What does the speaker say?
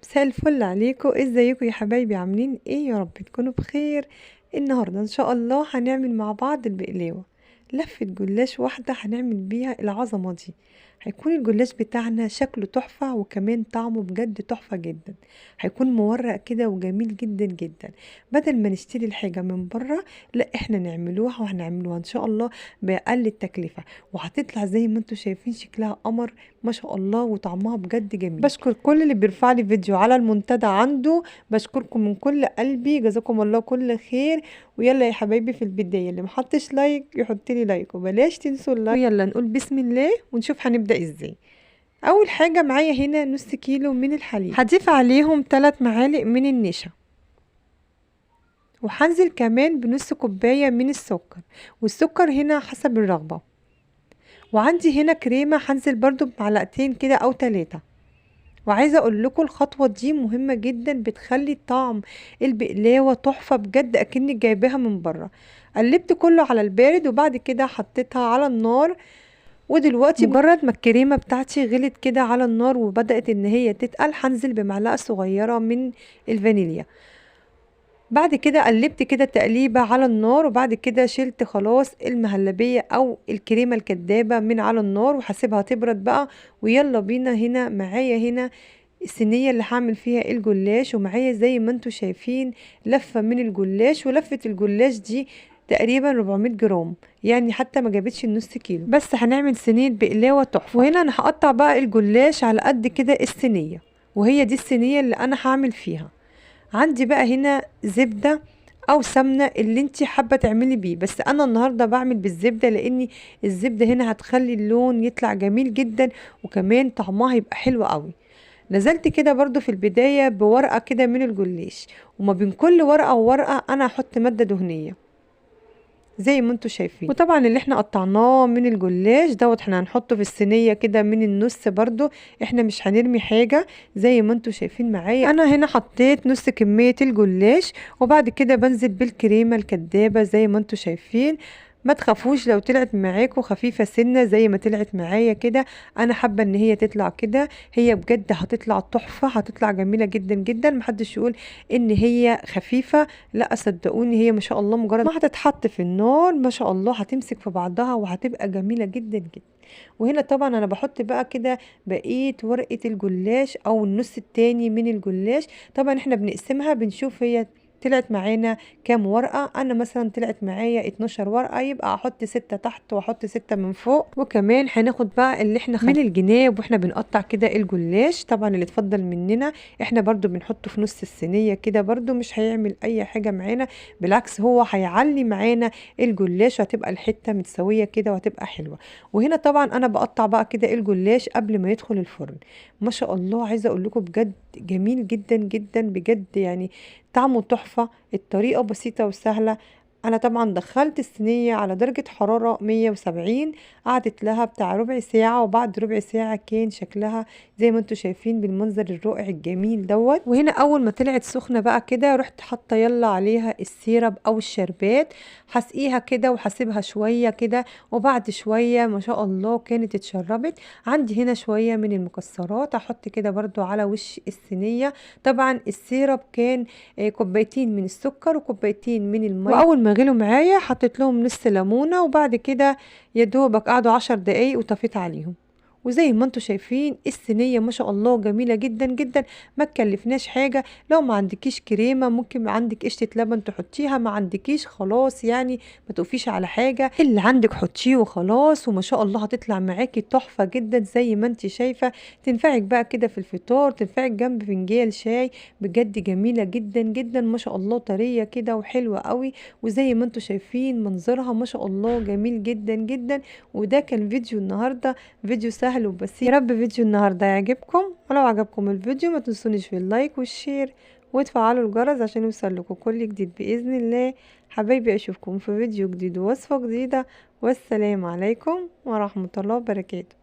مساء الفل عليكم، ازيكم يا حبايبي؟ عاملين ايه؟ يا رب تكونوا بخير. النهارده ان شاء الله هنعمل مع بعض البقلاوه، لفه جلاش واحده هنعمل بيها العظمه دي. هيكون الجلاش بتاعنا شكله تحفه وكمان طعمه بجد تحفه جدا. هيكون مورق كده وجميل جدا جدا. بدل ما نشتري الحاجه من بره، لا احنا نعملوها وهنعملوها ان شاء الله باقل التكلفه، وهتطلع زي ما انتم شايفين شكلها قمر ما شاء الله، وطعمها بجد جميل. بشكر كل اللي بيرفع لي فيديو على المنتدى عنده، بشكركم من كل قلبي، جزاكم الله كل خير. ويلا يا حبايبي، في البدايه اللي محطش لايك يحط لي لايك، وبلاش تنسوا اللايك، ويلا نقول بسم الله ونشوف هنبدا ازاي. اول حاجه معايا هنا نص كيلو من الحليب، هضيف عليهم 3 معالق من النشا، وهنزل كمان بنص كوبايه من السكر، والسكر هنا حسب الرغبه. وعندي هنا كريمه هنزل برضو بمعلقتين كده او 3. وعايزه اقول لكم الخطوه دي مهمه جدا، بتخلي طعم البقلاوه تحفه بجد اكنك جايباها من بره. قلبت كله على البارد وبعد كده حطيتها على النار. ودلوقتي مجرد ما الكريمه بتاعتي غلت كده على النار وبدات ان هي تتقل، هنزل بمعلقه صغيره من الفانيليا. بعد كده قلبت كده تقليبة على النار، وبعد كده شلت خلاص المهلبية او الكريمة الكدابة من على النار وهسيبها تبرد بقى. ويلا بينا، هنا معايا هنا الصينية اللي هعمل فيها الجلاش، ومعايا زي ما انتوا شايفين لفة من الجلاش، ولفة الجلاش دي تقريبا 400 جرام، يعني حتى ما جابتش النص كيلو، بس هنعمل صينية بقلاوة تحفة. وهنا انا هقطع بقى الجلاش على قد كده الصينية، وهي دي الصينية اللي انا هعمل فيها. عندي بقى هنا زبدة او سمنة اللي انتي حابة تعملي بيه، بس انا النهاردة بعمل بالزبدة لاني الزبدة هنا هتخلي اللون يطلع جميل جدا، وكمان طعمها يبقى حلو قوي. نزلت كده برضو في البداية بورقة كده من الجلاش، وما بين كل ورقة وورقة انا هحط مادة دهنية زي ما انتوا شايفين. وطبعا اللي احنا قطعناه من الجلاش دوت احنا هنحطه في الصينية كده من النص برضو، احنا مش هنرمي حاجة زي ما انتوا شايفين معايا. انا هنا حطيت نص كمية الجلاش، وبعد كده بنزل بالكريمة الكدابة زي ما انتوا شايفين. ما تخافوش لو طلعت معاكم خفيفة سنة زي ما طلعت معايا كده، انا حابة ان هي تطلع كده. هي بجد هتطلع تحفة، هتطلع جميلة جدا جدا، محدش يقول ان هي خفيفة، لا صدقوني هي ما شاء الله مجرد ما هتتحط في النار ما شاء الله هتمسك في بعضها وهتبقى جميلة جدا جدا. وهنا طبعا انا بحط بقى كده بقية ورقة الجلاش او النص التاني من الجلاش. طبعا احنا بنقسمها بنشوف هي طلعت معانا كام ورقة. انا مثلا طلعت معايا 12 ورقة، يبقى احط 6 تحت واحط 6 من فوق. وكمان هناخد بقى اللي احنا من الجناب واحنا بنقطع كده الجلاش، طبعا اللي اتفضل مننا احنا برضو بنحطه في نص الصينية كده، برضو مش هيعمل اي حاجة معانا، بالعكس هو هيعلي معانا الجلاش، وهتبقى الحتة متسوية كده وهتبقى حلوة. وهنا طبعا انا بقطع بقى كده الجلاش قبل ما يدخل الفرن. ما شاء الله عايزة اقول لكم بجد جميل جدا جدا بجد، يعني طعمه تحفة، الطريقة بسيطة وسهلة. انا طبعا دخلت الصينية على درجة حرارة 170، قعدت لها بتاع ربع ساعة، وبعد ربع ساعة كان شكلها زي ما انتوا شايفين بالمنظر الرائع الجميل دوت. وهنا اول ما طلعت سخنة بقى كده رحت حاطة يلا عليها السيرب او الشربات، هسقيها كده وهسيبها شوية كده، وبعد شوية ما شاء الله كانت اتشربت. عندي هنا شوية من المكسرات احط كده برضو على وش الصينية. طبعا السيرب كان كوبايتين من السكر وكوبايتين من الميه، واول ما غلوا معايا حطيت لهم نص ليمونه، وبعد كده يا دوبك قعدوا 10 دقايق وطفيت عليهم. وزي ما انتوا شايفين الصينيه ما شاء الله جميله جدا جدا، ما تكلفناش حاجه. لو ما عندكيش كريمه ممكن عندك قشطه لبن تحطيها، ما عندكيش خلاص يعني ما تقفيش على حاجه، اللي عندك حطيه وخلاص، وما شاء الله هتطلع معاكي تحفه جدا زي ما انت شايفه. تنفعك بقى كده في الفطار، تنفعك جنب فنجان شاي، بجد جميله جدا جدا ما شاء الله، طريه كده وحلوه قوي. وزي ما انتوا شايفين منظرها ما شاء الله جميل جدا جدا. وده كان فيديو النهارده، فيديو سهل وبسيط. يا رب فيديو النهارده يعجبكم، ولو عجبكم الفيديو ما تنسونيش في اللايك والشير وتفعلوا الجرس عشان يوصل لكم كل جديد باذن الله. حبايبي اشوفكم في فيديو جديد ووصفه جديده، والسلام عليكم ورحمه الله وبركاته.